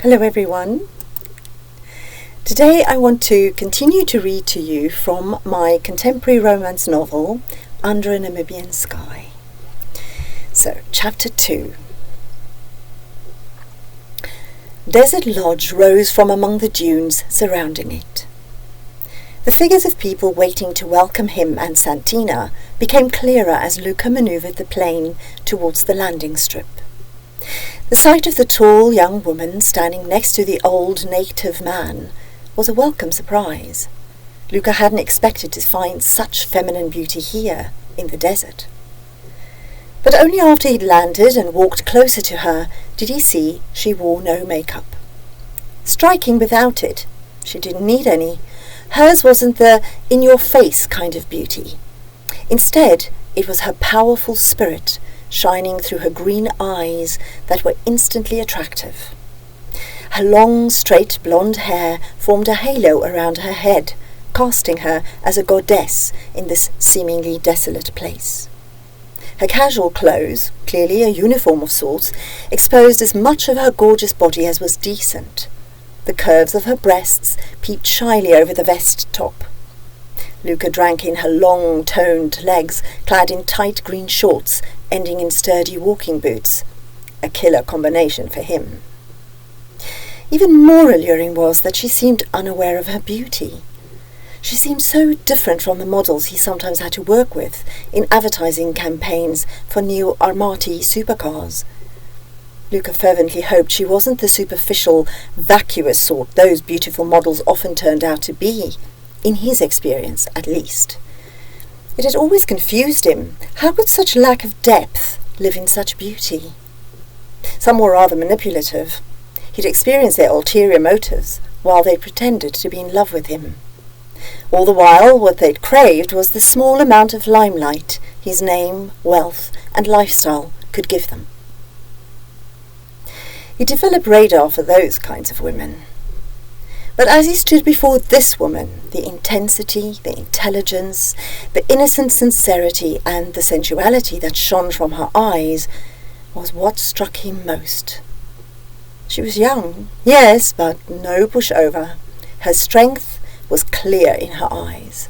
Hello everyone. Today I want to continue to read to you from my contemporary romance novel, Under a Namibian Sky. So, Chapter 2. Desert Lodge rose from among the dunes surrounding it. The figures of people waiting to welcome him and Santina became clearer as Luca manoeuvred the plane towards the landing strip. The sight of the tall young woman standing next to the old native man was a welcome surprise. Luca hadn't expected to find such feminine beauty here in the desert. But only after he'd landed and walked closer to her did he see she wore no makeup. Striking without it, she didn't need any. Hers wasn't the in-your-face kind of beauty. Instead, it was her powerful spirit shining through her green eyes that were instantly attractive. Her long, straight blonde hair formed a halo around her head, casting her as a goddess in this seemingly desolate place. Her casual clothes, clearly a uniform of sorts, exposed as much of her gorgeous body as was decent. The curves of her breasts peeped shyly over the vest top. Luca drank in her long, toned legs, clad in tight green shorts, ending in sturdy walking boots. A killer combination for him. Even more alluring was that she seemed unaware of her beauty. She seemed so different from the models he sometimes had to work with in advertising campaigns for new Armati supercars. Luca fervently hoped she wasn't the superficial, vacuous sort those beautiful models often turned out to be, in his experience at least. It had always confused him. How could such lack of depth live in such beauty? Some were rather manipulative. He'd experienced their ulterior motives while they pretended to be in love with him. All the while, what they'd craved was the small amount of limelight his name, wealth, and lifestyle could give them. He developed radar for those kinds of women. But as he stood before this woman, the intensity, the intelligence, the innocent sincerity, and the sensuality that shone from her eyes was what struck him most. She was young, yes, but no pushover. Her strength was clear in her eyes.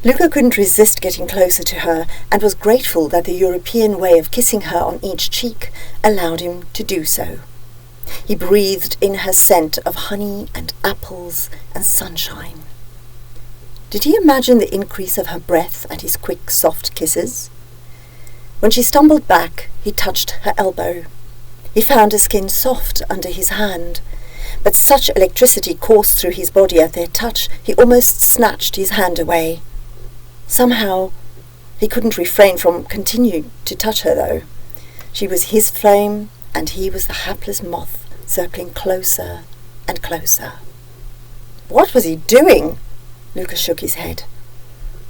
Luca couldn't resist getting closer to her and was grateful that the European way of kissing her on each cheek allowed him to do so. He breathed in her scent of honey and apples and sunshine. Did he imagine the increase of her breath at his quick, soft kisses? When she stumbled back, he touched her elbow. He found her skin soft under his hand, but such electricity coursed through his body at their touch, he almost snatched his hand away. Somehow, he couldn't refrain from continuing to touch her, though. She was his flame, and he was the hapless moth, circling closer and closer. What was he doing? Luca shook his head.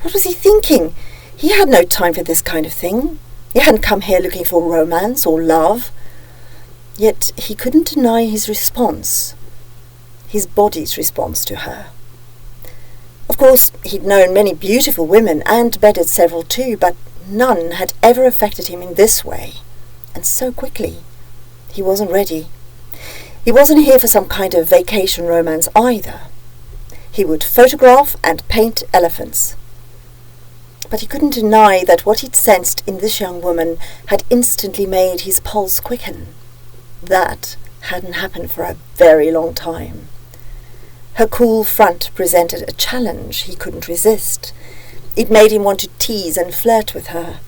What was he thinking? He had no time for this kind of thing. He hadn't come here looking for romance or love. Yet he couldn't deny his response, his body's response to her. Of course, he'd known many beautiful women and bedded several too, but none had ever affected him in this way, and so quickly. He wasn't ready. He wasn't here for some kind of vacation romance either. He would photograph and paint elephants. But he couldn't deny that what he'd sensed in this young woman had instantly made his pulse quicken. That hadn't happened for a very long time. Her cool front presented a challenge he couldn't resist. It made him want to tease and flirt with her.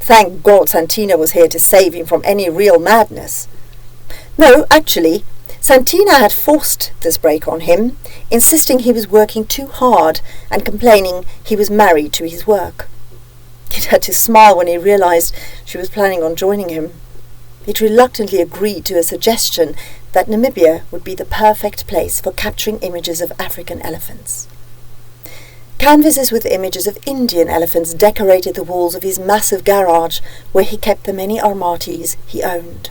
Thank God Santina was here to save him from any real madness. No, actually, Santina had forced this break on him, insisting he was working too hard and complaining he was married to his work. He'd had to smile when he realized she was planning on joining him. He'd reluctantly agreed to a suggestion that Namibia would be the perfect place for capturing images of African elephants. Canvases with images of Indian elephants decorated the walls of his massive garage where he kept the many armatis he owned.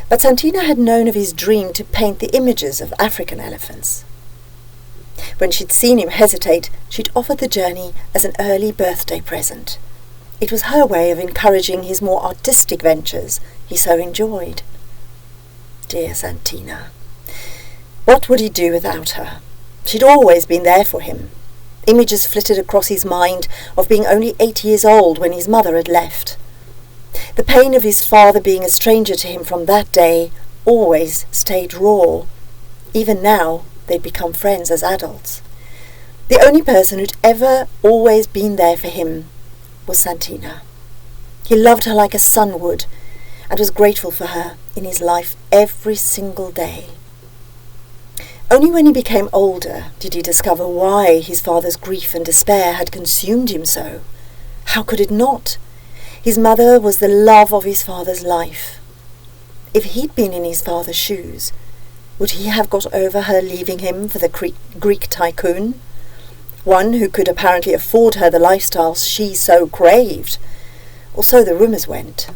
But Santina had known of his dream to paint the images of African elephants. When she'd seen him hesitate, she'd offered the journey as an early birthday present. It was her way of encouraging his more artistic ventures he so enjoyed. dear Santina. What would he do without her? She'd always been there for him. Images flitted across his mind of being only 8 years old when his mother had left. The pain of his father being a stranger to him from that day always stayed raw. Even now, they'd become friends as adults. The only person who'd ever always been there for him was Santina. He loved her like a son would, and was grateful for her in his life every single day. Only when he became older did he discover why his father's grief and despair had consumed him so. How could it not? His mother was the love of his father's life. If he'd been in his father's shoes, would he have got over her leaving him for the Greek tycoon? One who could apparently afford her the lifestyle she so craved. Or so the rumours went.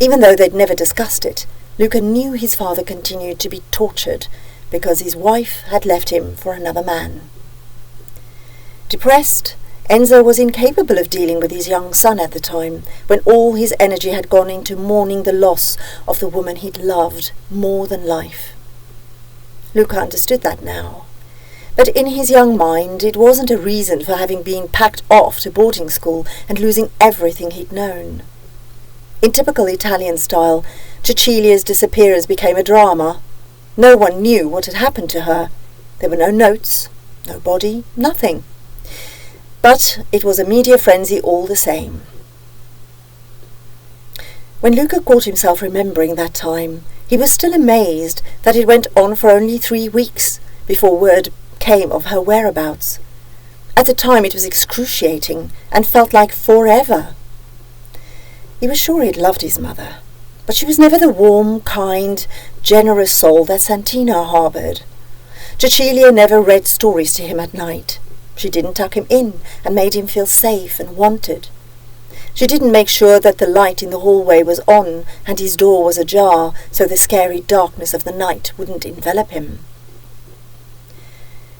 Even though they'd never discussed it, Luca knew his father continued to be tortured because his wife had left him for another man. Depressed, Enzo was incapable of dealing with his young son at the time, when all his energy had gone into mourning the loss of the woman he'd loved more than life. Luca understood that now. But in his young mind, it wasn't a reason for having been packed off to boarding school and losing everything he'd known. In typical Italian style, Cecilia's disappearance became a drama. No one knew what had happened to her. There were no notes, no body, nothing. But it was a media frenzy all the same. When Luca caught himself remembering that time, he was still amazed that it went on for only 3 weeks before word came of her whereabouts. At the time it was excruciating and felt like forever. He was sure he'd loved his mother, but she was never the warm, kind, generous soul that Santina harboured. Cecilia never read stories to him at night. She didn't tuck him in and made him feel safe and wanted. She didn't make sure that the light in the hallway was on and his door was ajar so the scary darkness of the night wouldn't envelop him.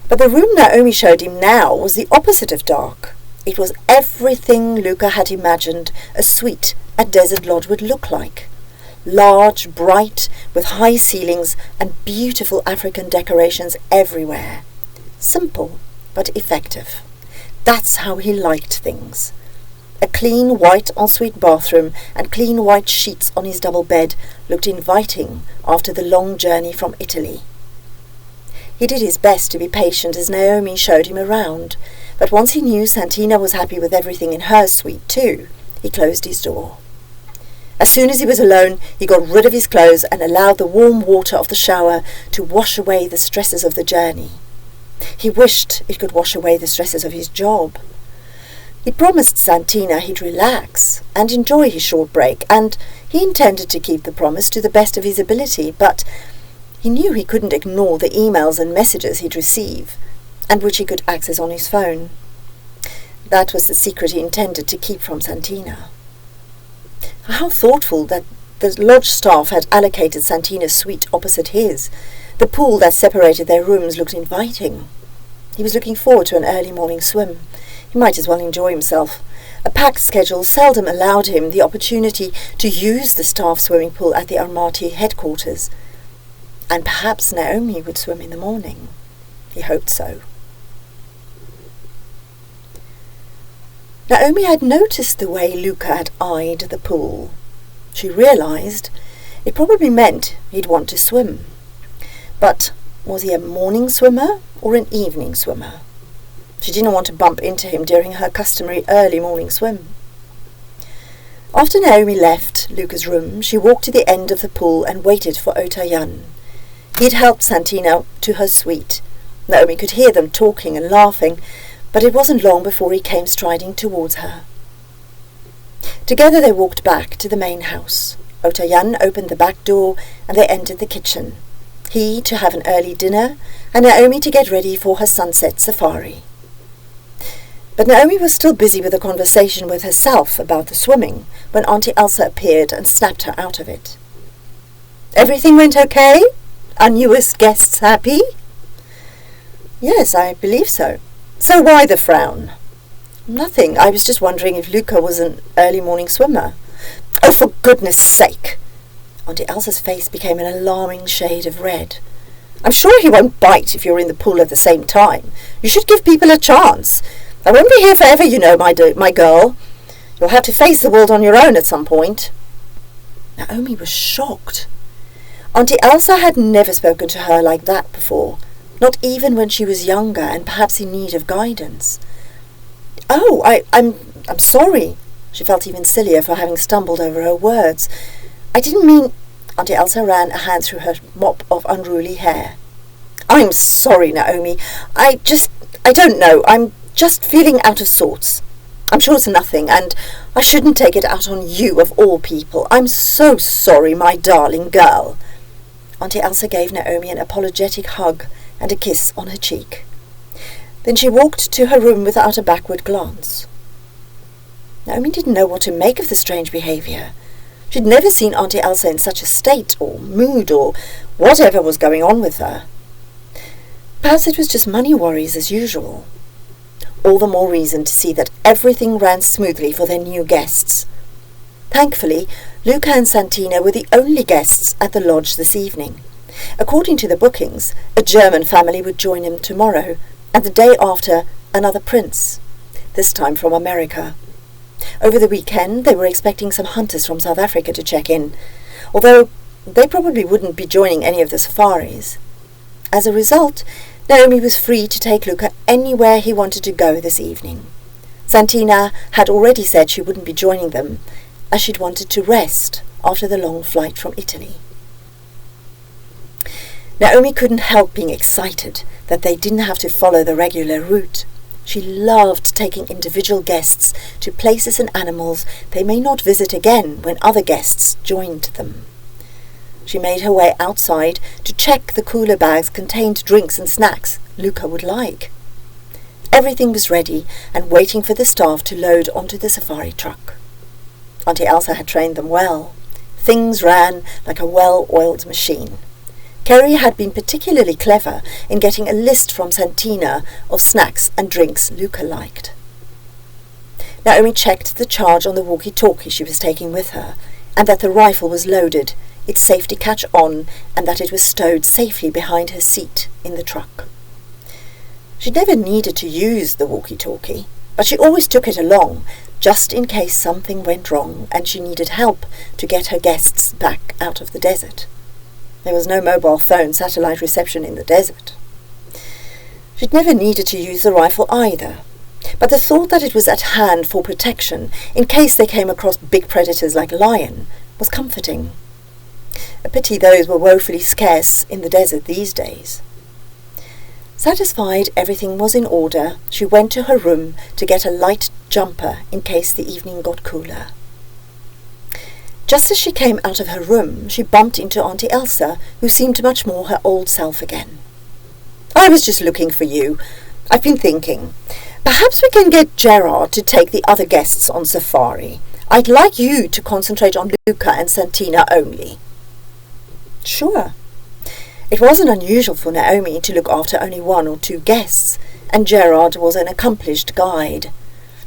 But the room Naomi showed him now was the opposite of dark. It was everything Luca had imagined a suite at Desert Lodge would look like. Large, bright, with high ceilings and beautiful African decorations everywhere. Simple, but effective. That's how he liked things. A clean white ensuite bathroom and clean white sheets on his double bed looked inviting after the long journey from Italy. He did his best to be patient as Naomi showed him around, but once he knew Santina was happy with everything in her suite too, he closed his door. As soon as he was alone, he got rid of his clothes and allowed the warm water of the shower to wash away the stresses of the journey. He wished it could wash away the stresses of his job. He promised Santina he'd relax and enjoy his short break, and he intended to keep the promise to the best of his ability, but he knew he couldn't ignore the emails and messages he'd receive, and which he could access on his phone. That was the secret he intended to keep from Santina. How thoughtful that the lodge staff had allocated Santina's suite opposite his. The pool that separated their rooms looked inviting. He was looking forward to an early morning swim. He might as well enjoy himself. A packed schedule seldom allowed him the opportunity to use the staff swimming pool at the Armati headquarters. And perhaps Naomi would swim in the morning. He hoped so. Naomi had noticed the way Luca had eyed the pool. She realized it probably meant he'd want to swim. But was he a morning swimmer or an evening swimmer? She didn't want to bump into him during her customary early morning swim. After Naomi left Luca's room, she walked to the end of the pool and waited for Otayan. He'd helped Santina to her suite. Naomi could hear them talking and laughing, but it wasn't long before he came striding towards her. Together they walked back to the main house. Otayan opened the back door and they entered the kitchen. He to have an early dinner and Naomi to get ready for her sunset safari. But Naomi was still busy with a conversation with herself about the swimming when Auntie Elsa appeared and snapped her out of it. "Everything went okay? Our newest guests happy?" "Yes, I believe so." "So why the frown?" "Nothing. I was just wondering if Luca was an early morning swimmer." "Oh, for goodness sake!" Auntie Elsa's face became an alarming shade of red. "I'm sure he won't bite if you're in the pool at the same time. You should give people a chance. I won't be here forever, you know, my girl. You'll have to face the world on your own at some point." Naomi was shocked. Auntie Elsa had never spoken to her like that before, not even when she was younger and perhaps in need of guidance. "Oh, I'm sorry." She felt even sillier for having stumbled over her words. "I didn't mean—" Auntie Elsa ran a hand through her mop of unruly hair. "I'm sorry, Naomi. I don't know. I'm just feeling out of sorts. I'm sure it's nothing, and I shouldn't take it out on you of all people. I'm so sorry, my darling girl." Auntie Elsa gave Naomi an apologetic hug and a kiss on her cheek. Then she walked to her room without a backward glance. Naomi didn't know what to make of the strange behaviour. She'd never seen Auntie Elsa in such a state or mood or whatever was going on with her. Perhaps it was just money worries as usual. All the more reason to see that everything ran smoothly for their new guests. Thankfully, Luca and Santina were the only guests at the lodge this evening. According to the bookings, a German family would join him tomorrow, and the day after, another prince, this time from America. Over the weekend, they were expecting some hunters from South Africa to check in, although they probably wouldn't be joining any of the safaris. As a result, Naomi was free to take Luca anywhere he wanted to go this evening. Santina had already said she wouldn't be joining them, as she'd wanted to rest after the long flight from Italy. Naomi couldn't help being excited that they didn't have to follow the regular route. She loved taking individual guests to places and animals they may not visit again when other guests joined them. She made her way outside to check the cooler bags contained drinks and snacks Luca would like. Everything was ready and waiting for the staff to load onto the safari truck. Auntie Elsa had trained them well. Things ran like a well-oiled machine. Kerry had been particularly clever in getting a list from Santina of snacks and drinks Luca liked. Naomi checked the charge on the walkie-talkie she was taking with her, and that the rifle was loaded, its safety catch on, and that it was stowed safely behind her seat in the truck. She never needed to use the walkie-talkie, but she always took it along, just in case something went wrong and she needed help to get her guests back out of the desert. There was no mobile phone satellite reception in the desert. She'd never needed to use the rifle either, but the thought that it was at hand for protection in case they came across big predators like a lion was comforting. A pity those were woefully scarce in the desert these days. Satisfied everything was in order, she went to her room to get a light jumper in case the evening got cooler. Just as she came out of her room, she bumped into Auntie Elsa, who seemed much more her old self again. "I was just looking for you. I've been thinking. Perhaps we can get Gerard to take the other guests on safari. I'd like you to concentrate on Luca and Santina only." Sure. It wasn't unusual for Naomi to look after only one or two guests, and Gerard was an accomplished guide.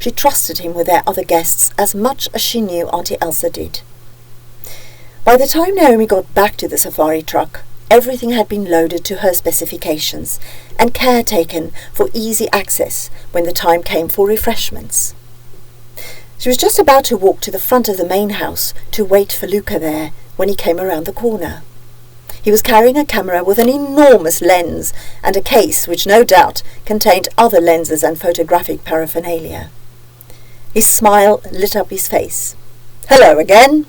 She trusted him with their other guests as much as she knew Auntie Elsa did. By the time Naomi got back to the safari truck, everything had been loaded to her specifications and care taken for easy access when the time came for refreshments. She was just about to walk to the front of the main house to wait for Luca there when he came around the corner. He was carrying a camera with an enormous lens and a case which no doubt contained other lenses and photographic paraphernalia. His smile lit up his face. "Hello again."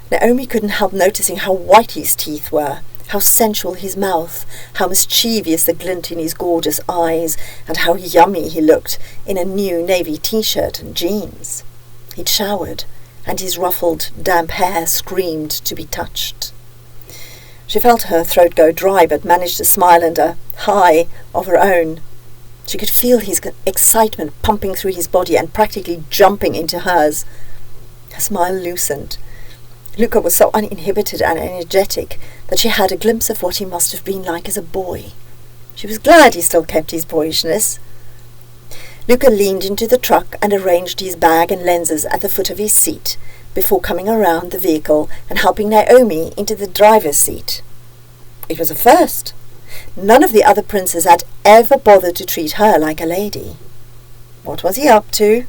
Naomi couldn't help noticing how white his teeth were, how sensual his mouth, how mischievous the glint in his gorgeous eyes, and how yummy he looked in a new navy t-shirt and jeans. He'd showered, and his ruffled, damp hair screamed to be touched. She felt her throat go dry, but managed to smile and a "hi" of her own. She could feel his excitement pumping through his body and practically jumping into hers. Her smile loosened. Luca was so uninhibited and energetic that she had a glimpse of what he must have been like as a boy. She was glad he still kept his boyishness. Luca leaned into the truck and arranged his bag and lenses at the foot of his seat, before coming around the vehicle and helping Naomi into the driver's seat. It was a first. None of the other princes had ever bothered to treat her like a lady. What was he up to?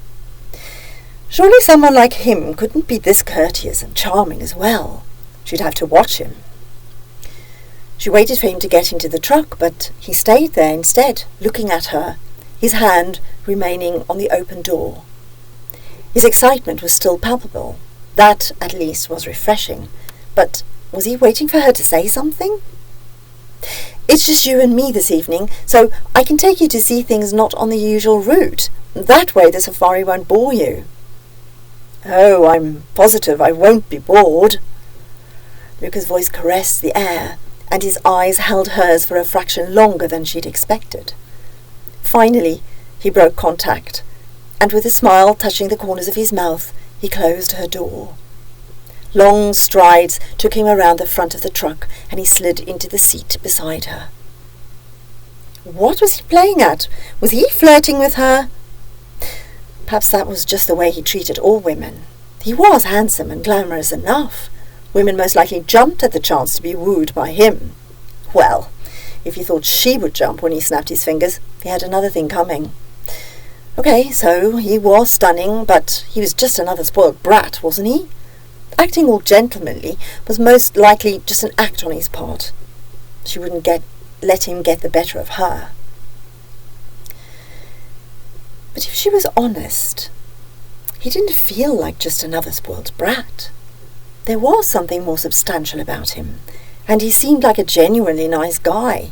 Surely someone like him couldn't be this courteous and charming as well. She'd have to watch him. She waited for him to get into the truck, but he stayed there instead, looking at her, his hand remaining on the open door. His excitement was still palpable. That, at least, was refreshing. But was he waiting for her to say something? "It's just you and me this evening, so I can take you to see things not on the usual route. That way the safari won't bore you." "Oh, I'm positive I won't be bored." Luca's voice caressed the air, and his eyes held hers for a fraction longer than she'd expected. Finally, he broke contact, and with a smile touching the corners of his mouth, he closed her door. Long strides took him around the front of the truck, and he slid into the seat beside her. What was he playing at? Was he flirting with her? Perhaps that was just the way he treated all women. He was handsome and glamorous enough. Women most likely jumped at the chance to be wooed by him. Well, if he thought she would jump when he snapped his fingers, he had another thing coming. Okay, so he was stunning, but he was just another spoiled brat, wasn't he? Acting all gentlemanly was most likely just an act on his part. She wouldn't let him get the better of her. But if she was honest, he didn't feel like just another spoiled brat. There was something more substantial about him, and he seemed like a genuinely nice guy.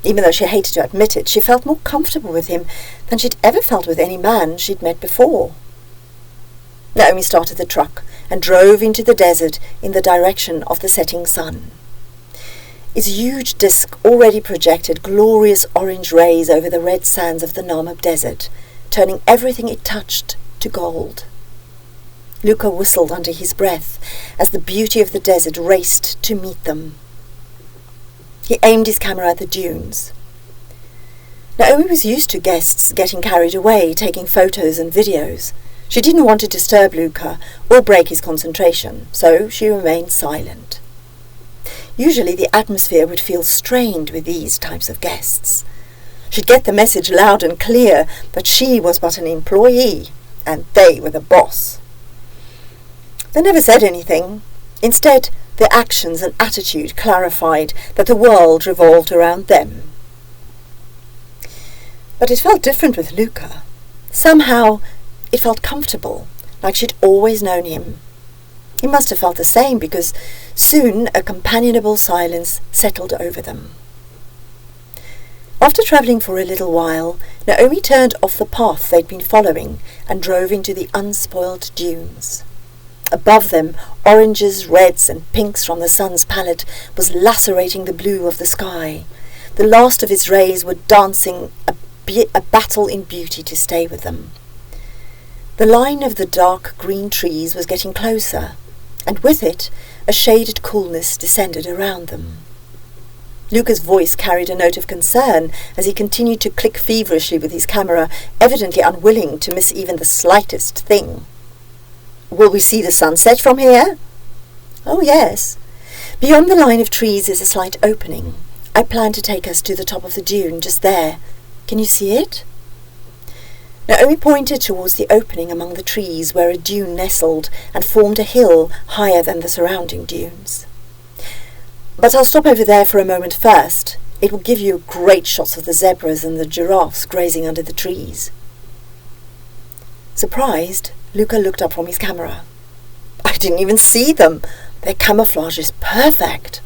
Even though she hated to admit it, she felt more comfortable with him than she'd ever felt with any man she'd met before. Naomi started the truck and drove into the desert in the direction of the setting sun. Its huge disk already projected glorious orange rays over the red sands of the Namib Desert, turning everything it touched to gold. Luca whistled under his breath as the beauty of the desert raced to meet them. He aimed his camera at the dunes. Naomi was used to guests getting carried away, taking photos and videos. She didn't want to disturb Luca or break his concentration, so she remained silent. Usually the atmosphere would feel strained with these types of guests. She'd get the message loud and clear that she was but an employee, and they were the boss. They never said anything. Instead, their actions and attitude clarified that the world revolved around them. But it felt different with Luca. Somehow, it felt comfortable, like she'd always known him. He must have felt the same, because soon a companionable silence settled over them. After travelling for a little while, Naomi turned off the path they'd been following and drove into the unspoiled dunes. Above them, oranges, reds and pinks from the sun's palette was lacerating the blue of the sky. The last of its rays were dancing a battle in beauty to stay with them. The line of the dark green trees was getting closer, and with it a shaded coolness descended around them. Luca's voice carried a note of concern as he continued to click feverishly with his camera, evidently unwilling to miss even the slightest thing. "Will we see the sunset from here?" "Oh, yes. Beyond the line of trees is a slight opening. I plan to take us to the top of the dune, just there. Can you see it?" Naomi pointed towards the opening among the trees where a dune nestled and formed a hill higher than the surrounding dunes. "But I'll stop over there for a moment first. It will give you great shots of the zebras and the giraffes grazing under the trees." Surprised, Luca looked up from his camera. "I didn't even see them. Their camouflage is perfect."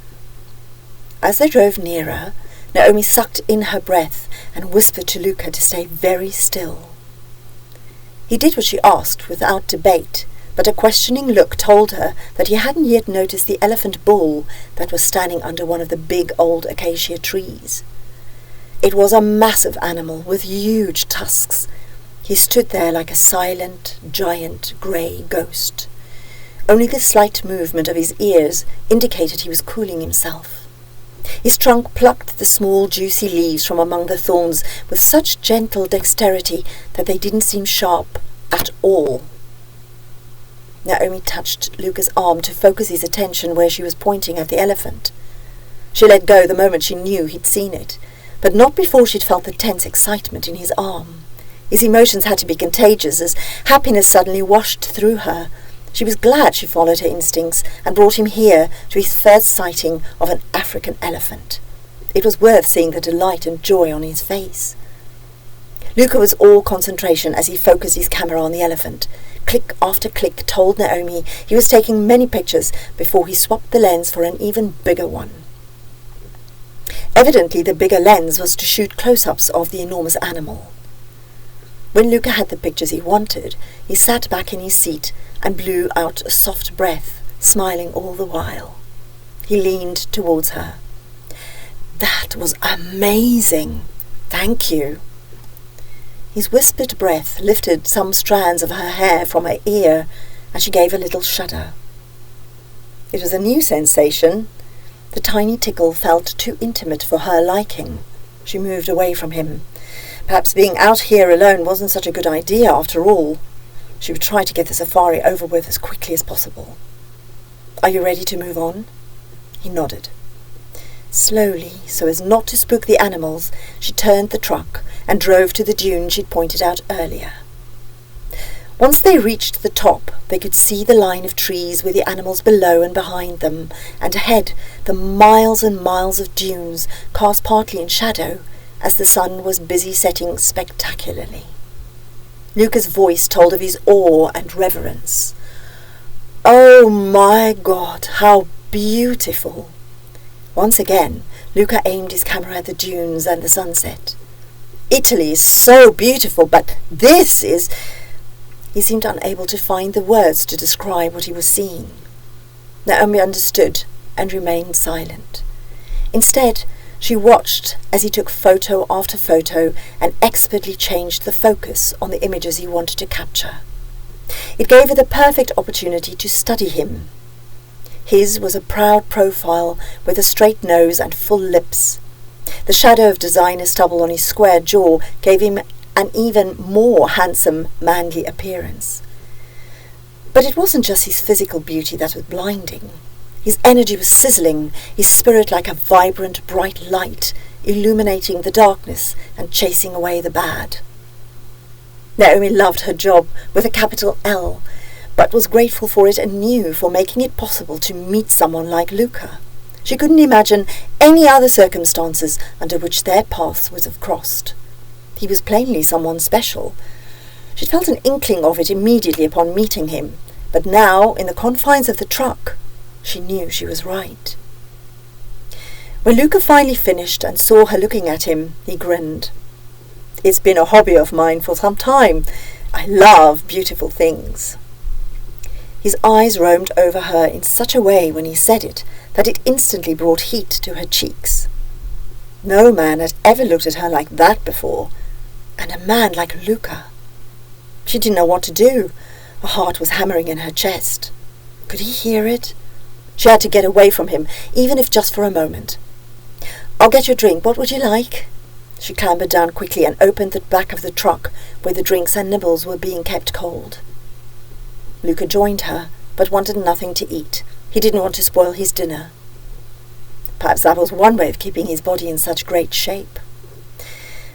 As they drove nearer, Naomi sucked in her breath and whispered to Luca to stay very still. He did what she asked without debate, but a questioning look told her that he hadn't yet noticed the elephant bull that was standing under one of the big old acacia trees. It was a massive animal with huge tusks. He stood there like a silent, giant, grey ghost. Only the slight movement of his ears indicated he was cooling himself. His trunk plucked the small, juicy leaves from among the thorns with such gentle dexterity that they didn't seem sharp at all. Naomi touched Luca's arm to focus his attention where she was pointing at the elephant. She let go the moment she knew he'd seen it, but not before she'd felt the tense excitement in his arm. His emotions had to be contagious as happiness suddenly washed through her. She was glad she followed her instincts and brought him here to his first sighting of an African elephant. It was worth seeing the delight and joy on his face. Luca was all concentration as he focused his camera on the elephant. Click after click told Naomi he was taking many pictures before he swapped the lens for an even bigger one. Evidently, the bigger lens was to shoot close-ups of the enormous animal. When Luca had the pictures he wanted, he sat back in his seat and blew out a soft breath, smiling all the while. He leaned towards her. "That was amazing! Thank you!" His whispered breath lifted some strands of her hair from her ear, and she gave a little shudder. It was a new sensation. The tiny tickle felt too intimate for her liking. She moved away from him. Perhaps being out here alone wasn't such a good idea after all. She would try to get the safari over with as quickly as possible. "Are you ready to move on?" He nodded. Slowly, so as not to spook the animals, she turned the truck and drove to the dune she'd pointed out earlier. Once they reached the top, they could see the line of trees with the animals below and behind them, and ahead the miles and miles of dunes cast partly in shadow as the sun was busy setting spectacularly. Luca's voice told of his awe and reverence. "Oh my God, how beautiful!" Once again, Luca aimed his camera at the dunes and the sunset. "Italy is so beautiful, but this is—" He seemed unable to find the words to describe what he was seeing. Naomi understood and remained silent. Instead, she watched as he took photo after photo and expertly changed the focus on the images he wanted to capture. It gave her the perfect opportunity to study him. His was a proud profile with a straight nose and full lips. The shadow of designer stubble on his square jaw gave him an even more handsome, manly appearance. But it wasn't just his physical beauty that was blinding. His energy was sizzling, his spirit like a vibrant, bright light, illuminating the darkness and chasing away the bad. Naomi loved her job with a capital L, but was grateful for it anew for making it possible to meet someone like Luca. She couldn't imagine any other circumstances under which their paths would have crossed. He was plainly someone special. She felt an inkling of it immediately upon meeting him, but now, in the confines of the truck, she knew she was right. When Luca finally finished and saw her looking at him, he grinned. "It's been a hobby of mine for some time. I love beautiful things." His eyes roamed over her in such a way when he said it that it instantly brought heat to her cheeks. No man had ever looked at her like that before, and a man like Luca. She didn't know what to do. Her heart was hammering in her chest. Could he hear it? She had to get away from him, even if just for a moment. "I'll get your drink. What would you like?" She clambered down quickly and opened the back of the truck where the drinks and nibbles were being kept cold. Luca joined her, but wanted nothing to eat. He didn't want to spoil his dinner. Perhaps that was one way of keeping his body in such great shape.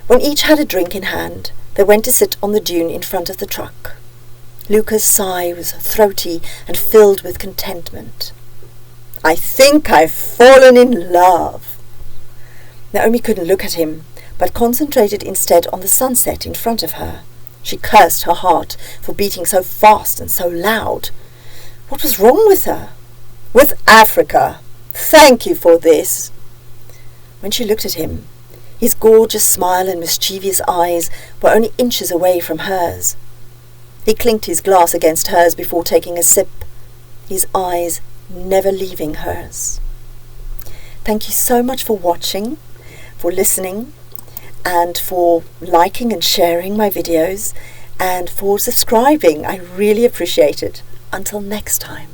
When each had a drink in hand, they went to sit on the dune in front of the truck. Luca's sigh was throaty and filled with contentment. "I think I've fallen in love." Naomi couldn't look at him, but concentrated instead on the sunset in front of her. She cursed her heart for beating so fast and so loud. What was wrong with her? "With Africa. Thank you for this." When she looked at him, his gorgeous smile and mischievous eyes were only inches away from hers. He clinked his glass against hers before taking a sip, his eyes never leaving hers. Thank you so much for watching, for listening, and for liking and sharing my videos, and for subscribing. I really appreciate it. Until next time.